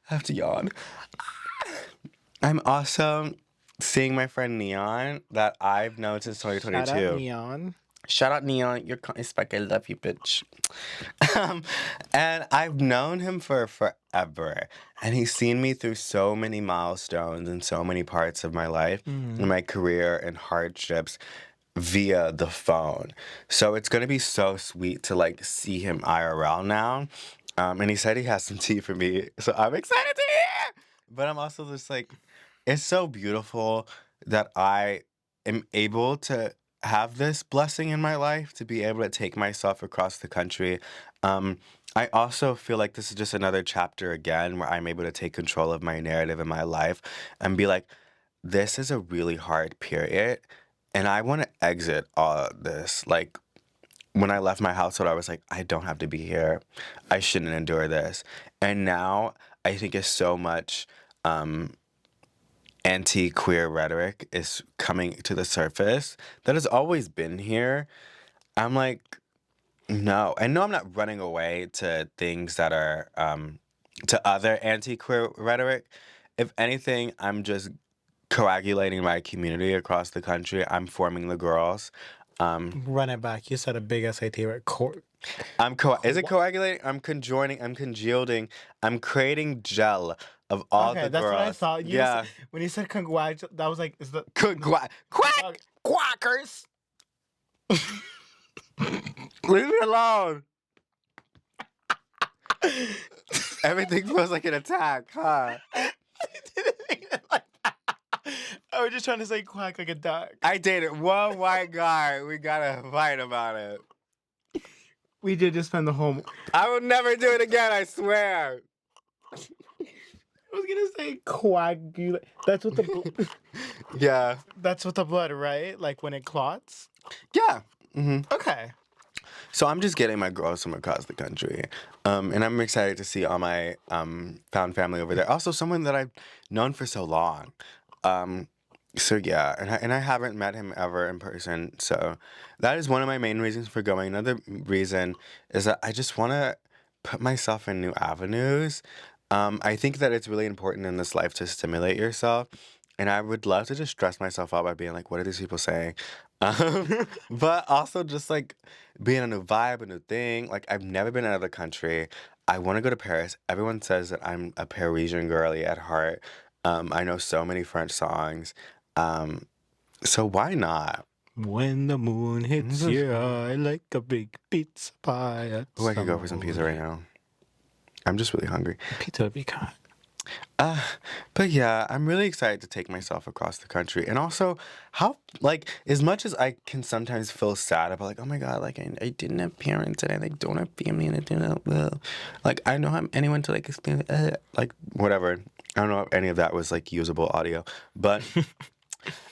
have to yawn. I'm also seeing my friend Neon that I've known since Shout out 2022. Neon. Shout out Neon, you're spec. I love you, bitch. um, and I've known him for forever, and he's seen me through so many milestones and so many parts of my life, and my career and hardships via the phone. So it's gonna be so sweet to like see him IRL now. And he said he has some tea for me, so I'm excited to hear. But I'm also just like, it's so beautiful that I am able to have this blessing in my life to be able to take myself across the country. Um, I also feel like this is just another chapter again where I'm able to take control of my narrative in my life and be like, this is a really hard period, and I want to exit all of this. Like, when I left my household, I was like, I don't have to be here. I shouldn't endure this. And now I think it's so much um, anti-queer rhetoric is coming to the surface that has always been here. I'm like, no. And no, I'm not running away to things that are to other anti-queer rhetoric. If anything, I'm just coagulating my community across the country. I'm forming the girls. Um, Run it back. You said a big SAT word. is it coagulating? I'm conjoining. I'm congealing. I'm creating gel of all Okay, the that's what I girls. thought. Yeah. When you said congrat, that was like, is the Quack! okay. Quackers! Leave me alone. Everything feels like an attack, huh? I didn't mean it like that. I was just trying to say quack like a duck. I dated one white guy. We gotta fight about it. We did just spend the whole. I will never do it again, I swear. I was gonna say coagulate. That's what the. Yeah. That's what the blood, right? Like when it clots. Yeah. hmm Okay. So I'm just getting my girls from across the country. And I'm excited to see all my found family over there. Also, someone that I've known for so long. Um, so yeah, and I haven't met him ever in person. So that is one of my main reasons for going. Another reason is that I just want to put myself in new avenues. I think that it's really important in this life to stimulate yourself. And I would love to just stress myself out by being like, what are these people saying? But also just like being a new vibe, a new thing. Like I've never been in another country. I want to go to Paris. Everyone says that I'm a Parisian girly at heart. I know so many French songs. Um, so why not? When the moon hits your eye like a big pizza pie. Oh, I could go for some pizza right now. I'm just really hungry. Pizza would be kind. Uh, but yeah, I'm really excited to take myself across the country. And also, how, like, as much as I can sometimes feel sad about, like, oh my God, like, I didn't have parents and I, like, don't have family and I didn't have, like, I don't have anyone to, like, explain, like, whatever. I don't know if any of that was, like, usable audio. But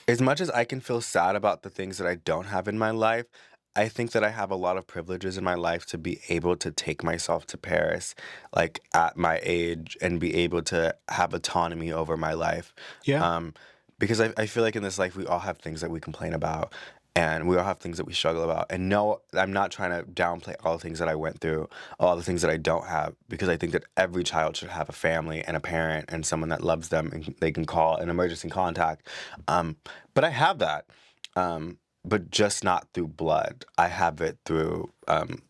as much as I can feel sad about the things that I don't have in my life, I think that I have a lot of privileges in my life to be able to take myself to Paris, like at my age, and be able to have autonomy over my life. Yeah. Um, because I feel like in this life, we all have things that we complain about, and we all have things that we struggle about. And no, I'm not trying to downplay all the things that I went through, all the things that I don't have, because I think that every child should have a family and a parent and someone that loves them and they can call an emergency contact. Um, but I have that. But just not through blood. I have it through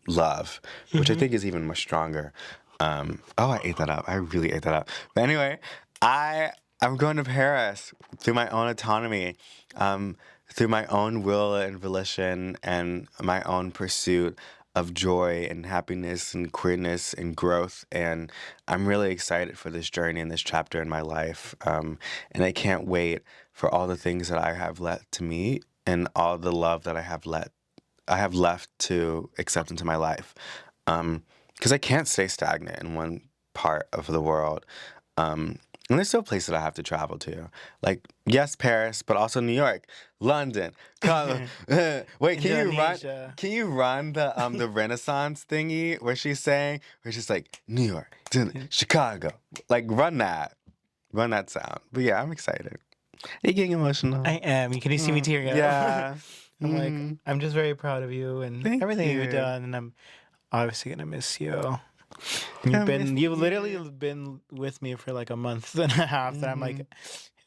love, which I think is even much stronger. Oh, I ate that up. I really ate that up. But anyway, I'm going to Paris through my own autonomy, through my own will and volition, and my own pursuit of joy and happiness and queerness and growth. And I'm really excited for this journey and this chapter in my life. And I can't wait for all the things that I have left to meet and all the love that I have left to accept into my life. Because I can't stay stagnant in one part of the world. And there's still places that I have to travel to. Like, yes, Paris, but also New York, London. Wait, Indonesia. can you run the Renaissance thingy where she's saying, where she's like, New York, Chicago. Like, run that. Run that sound. But yeah, I'm excited. Are you getting emotional? I am. Can you see me tearing up? Yeah. I'm like, Mhm. I'm just very proud of you and Thank everything you. you've done, and I'm obviously gonna miss you. I miss You've literally you. been with me for like a month and a half, and I'm like,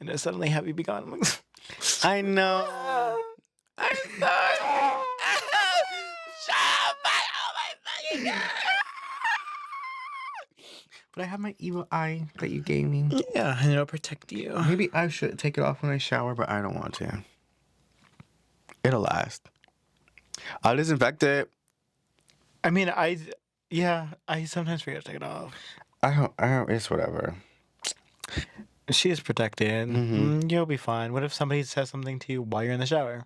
and then suddenly have you be gone? I'm like, I know. I'm sorry. Shut up! Oh my fucking God. But I have my evil eye that you gave me. yeah, and it'll protect you. Maybe I should take it off when I shower, but I don't want to. It'll last. I'll disinfect it. I mean, yeah, I sometimes forget to take it off. I don't, it's whatever. She is protected. You'll be fine. What if somebody says something to you while you're in the shower?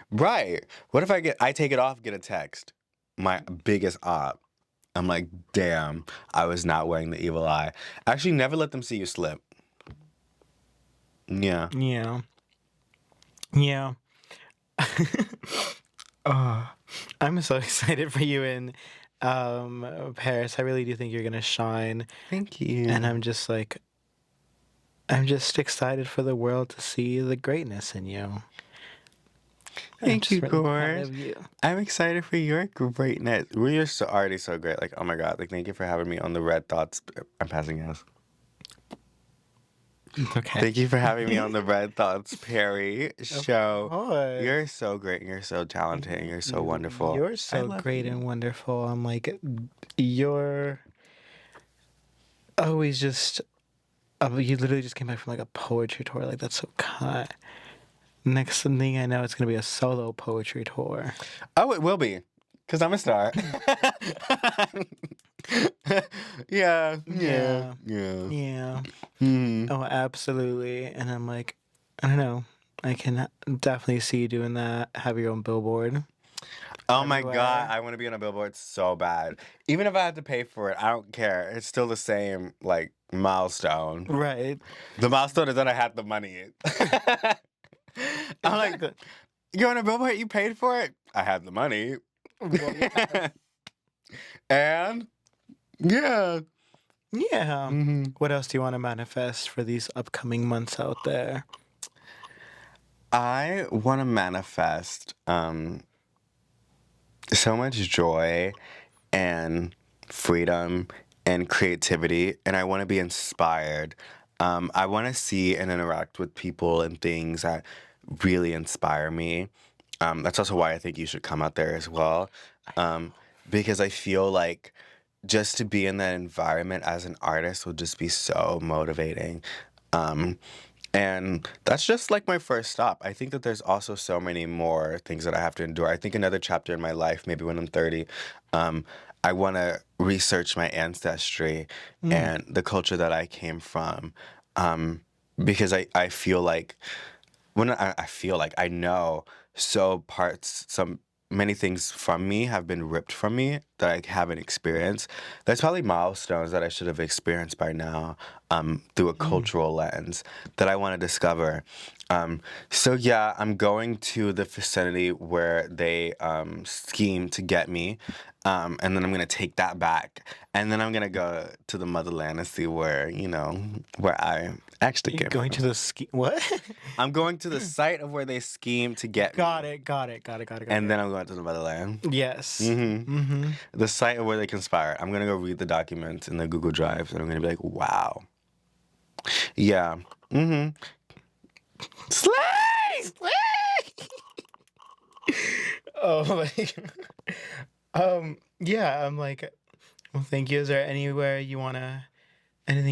Right. What if I take it off, get a text? My biggest op. I'm like, damn, I was not wearing the evil eye. Actually, never let them see you slip. Yeah. Yeah. Yeah. Oh, I'm so excited for you in Paris. I really do think you're gonna shine, Thank and you. I'm just excited for the world to see the greatness in you. I'm Thank you, just really proud Gores. of you. I'm excited for your greatness. We are so already so great. Like, oh my God. Like, thank you for having me on the Red Thoughts. I'm passing yes. Okay. Thank you for having me on the Red Thoughts Perry Of show. You're course. so great and you're so talented and you're so wonderful. You're I so love great you. and wonderful. I'm like, you're always just. You literally just came back from like a poetry tour. Like that's so kind. Next thing I know, it's gonna be a solo poetry tour. Oh, it will be. Because I'm a star. Yeah, yeah, Yeah, yeah. yeah. Hmm. Oh, absolutely. And I'm like, I don't know. I can definitely see you doing that. Have your own billboard Oh my God, everywhere. I want to be on a billboard so bad. Even if I have to pay for it, I don't care. It's still the same, like, milestone. Right. The milestone is that I had the money. I'm like, Exactly. you're on a billboard, you paid for it? I had the money. Well, yes. And, yeah. Yeah. Hmm. What else do you want to manifest for these upcoming months out there? I want to manifest so much joy and freedom and creativity, and I want to be inspired. I want to see and interact with people and things that really inspire me. That's also why I think you should come out there as well, um, because I feel like just to be in that environment as an artist will just be so motivating. Um, and that's just like my first stop. I think that there's also so many more things that I have to endure. I think another chapter in my life, maybe when I'm 30, um, I want to research my ancestry Mm. and the culture that I came from. Um, because I feel like I feel like I know some many things from me have been ripped from me that I haven't experienced. There's probably milestones that I should have experienced by now, through a Mm. cultural lens that I want to discover. So yeah, I'm going to the vicinity where they scheme to get me, and then I'm gonna take that back, and then I'm gonna go to the motherland and see where I actually You're came going from. to the ski. What? I'm going to the site of where they scheme to get Got me, it. Got it. Got it. Got it. Got and it. then I'm going to the motherland. Yes. Hmm. Mm-hmm. The site of where they conspire. I'm gonna go read the documents in the Google Drive, and I'm gonna be like, wow, yeah, mm-hmm. Slay. Oh, like, yeah. I'm like, well, thank you. Is there anything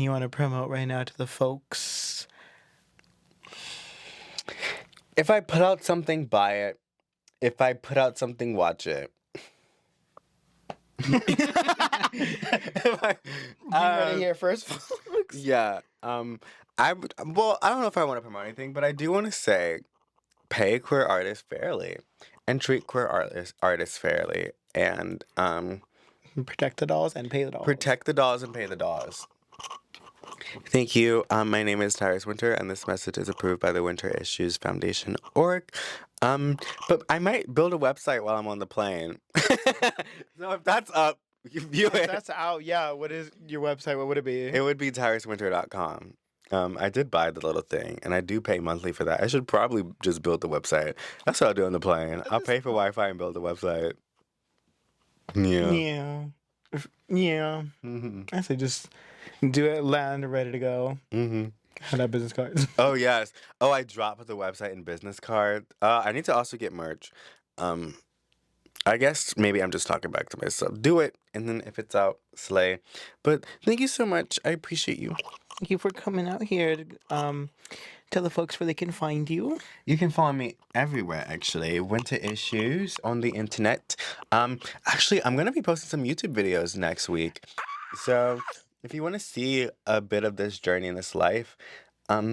you wanna promote right now to the folks? If I put out something, buy it. If I put out something, watch it. If I- You heard it um, here first, folks. yeah. I don't know if I want to promote anything, but I do want to say pay queer artists fairly and treat queer artists fairly and Protect the dolls and pay the dolls. protect the dolls and pay the dolls. Thank you. My name is Tyris Winter, and this message is approved by the Winter Issues Foundation org. But I might build a website while I'm on the plane. So if that's up, you can view If it. that's out, yeah. What is your website? What would it be? It would be tyriswinter.com. I did buy the little thing, and I do pay monthly for that. I should probably just build the website. That's what I'll do on the plane. I'll pay for Wi-Fi and build the website. Yeah. Yeah. Yeah. Hmm. I say just do it, land, ready to go. Hmm. Have that business cards. Oh yes. Oh, I dropped the website and business card. I need to also get merch. Um, I guess maybe I'm just talking back to myself. Do it, and then if it's out, slay. But thank you so much. I appreciate you. Thank you for coming out here to tell the folks where they can find you. You can follow me everywhere, actually. Winter Issues on the internet. Actually, I'm gonna be posting some YouTube videos next week. So if you want to see a bit of this journey in this life,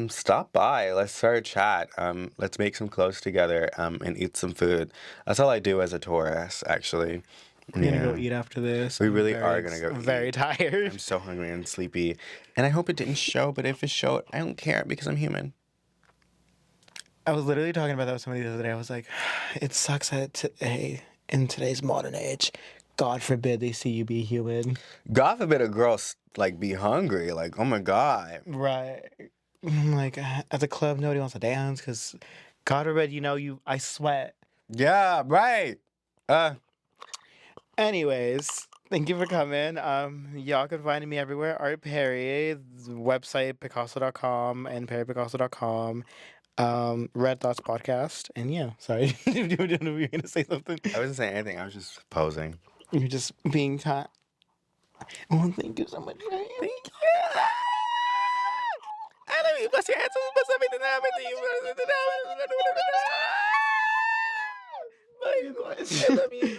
stop by. Let's start a chat. Let's make some clothes together. And eat some food. That's all I do as a tourist, actually. We're gonna go Yeah, eat after this. we really are gonna go I'm very eat. tired. I'm so hungry and sleepy, and I hope it didn't show. But if it showed, I don't care because I'm human. I was literally talking about that with somebody the other day. I was like, it sucks that today, in today's modern age, God forbid they see you be human. God forbid a girl like be hungry. Like, oh my God. Right. I'm like, at the club, nobody wants to dance because God forbid, I sweat. Yeah, right. Uh, Anyways, thank you for coming. Y'all can find me everywhere. Art Perry, the website Picasso.com and perrypicasso.com. Red Dots Podcast. And yeah, sorry. You were gonna say something. I wasn't saying anything. I was just posing. You're just being kind. Oh, thank you so much. Thank you. I love you. Bless your hands. Bless everything that happened to you. Bye, guys. I love you.